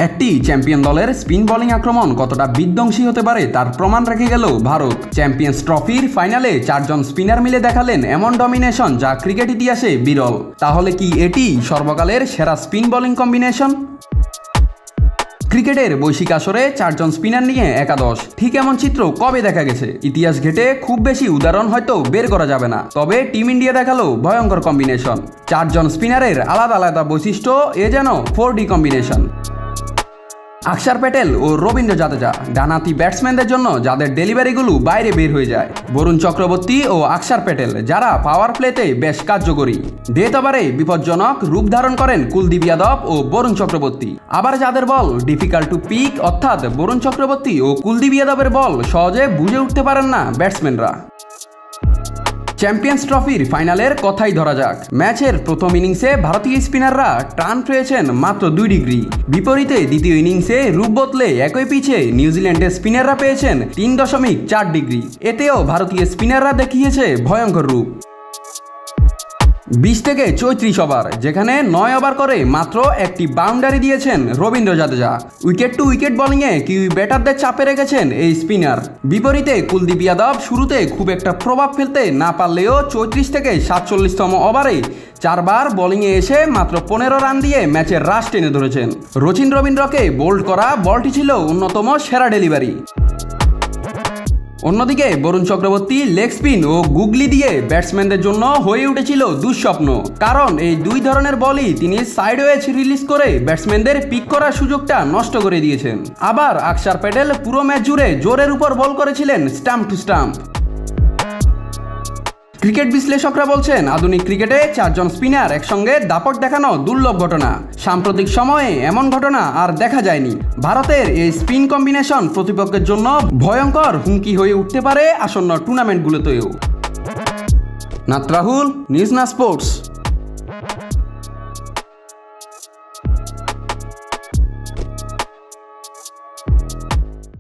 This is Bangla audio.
একটি চ্যাম্পিয়ন দলের স্পিন বোলিং আক্রমণ কতটা বিধ্বংসী হতে পারে তার প্রমাণ রেখে গেল ভারত। চ্যাম্পিয়ন্স ট্রফির ফাইনালে 4 জন স্পিনার মিলে দেখালেন এমন ডমিনেশন যা ক্রিকেট ইতিহাসে বিরল। তাহলে কি এটি সর্বকালের সেরা স্পিন বোলিং কম্বিনেশন? ক্রিকেটের বৈশ্বিক আসরে 4 জন স্পিনার নিয়ে একাদশ, ঠিক এমন চিত্র কবে দেখা গেছে? ইতিহাস ঘেটে খুব বেশি উদাহরণ হয়তো বের করা যাবে না, তবে টিম ইন্ডিয়া দেখালো ভয়ঙ্কর কম্বিনেশন। 4 জন স্পিনারের আলাদা আলাদা বৈশিষ্ট্য, এ যেন 4D কম্বিনেশন। অক্ষর প্যাটেল ও রবীন্দ্র জাদেজা ডানহাতি ব্যাটসম্যানদের জন্য যাদের ডেলিভারিগুলো বাইরে বের হয়ে যায়। বরুণ চক্রবর্তী ও অক্ষর প্যাটেল যারা পাওয়ার প্লেতে বেশ কার্যকরী। ডেথ ওভারে বিপজ্জনক রূপ ধারণ করেন কুলদীপ যাদব ও বরুণ চক্রবর্তী। আবার যাদের বল ডিফিকাল্ট টু পিক, অর্থাৎ বরুণ চক্রবর্তী ও কুলদীপ যাদবের বল সহজে বুঝে উঠতে পারেন না ব্যাটসম্যানরা। চ্যাম্পিয়ন্স ট্রফির ফাইনালের কথাই ধরা যাক। ম্যাচের প্রথম ইনিংসে ভারতীয় স্পিনাররা টার্ন পেয়েছেন মাত্র 2 ডিগ্রি। বিপরীতে দ্বিতীয় ইনিংসে রূপ বদলে একই পিচে নিউজিল্যান্ডের স্পিনাররা পেয়েছেন 3.4 ডিগ্রি। এতেও ভারতীয় স্পিনাররা দেখিয়েছে ভয়ঙ্কর রূপ। 20 থেকে 34 ওভার, যেখানে 9 ওভার করে মাত্র একটি বাউন্ডারি দিয়েছেন Ravindra Jadeja. Wicket to wicket বোলিংয়ে কিউই ব্যাটারদের চাপে রেখেছেন এই স্পিনার। বিপরীতে কুলদীপ যাদব শুরুতে খুব একটা প্রভাব ফেলতে না পারলেও 34 থেকে 47তম ওভারে 4 বার বোলিংয়ে এসে মাত্র 15 রান দিয়ে ম্যাচের রাশ টেনে ধরেছেন। রচিন রবীন্দ্রকে বোল্ড করা বলটি ছিল অন্যতম সেরা ডেলিভারি। অন্যদিকে বরুণ চক্রবর্তী লেগ স্পিন ও গুগলি দিয়ে ব্যাটসম্যানদের জন্য হয়ে উঠেছিল দুঃস্বপ্ন, কারণ এই দুই ধরনের বলই তিনি সাইডওয়েজ রিলিজ করে ব্যাটসম্যানদের পিক করার সুযোগটা নষ্ট করে দিয়েছেন। আবার অক্ষর প্যাটেল পুরো ম্যাচ জুড়ে জোরের উপর বল করেছিলেন স্টাম্প টু স্টাম্প। ক্রিকেট বিশ্লেষকরা বলছেন আধুনিক ক্রিকেটে 4 জন স্পিনার একসঙ্গে দাপট দেখানো দুর্লভ ঘটনা। সাম্প্রতিক সময়ে এমন ঘটনা আর দেখা যায়নি। ভারতের এই স্পিন কম্বিনেশন প্রতিপক্ষের জন্য ভয়ঙ্কর হুমকি হয়ে উঠতে পারে আসন্ন টুর্নামেন্টগুলোতেও। নাত রাহুল, নিউজ না স্পোর্টস।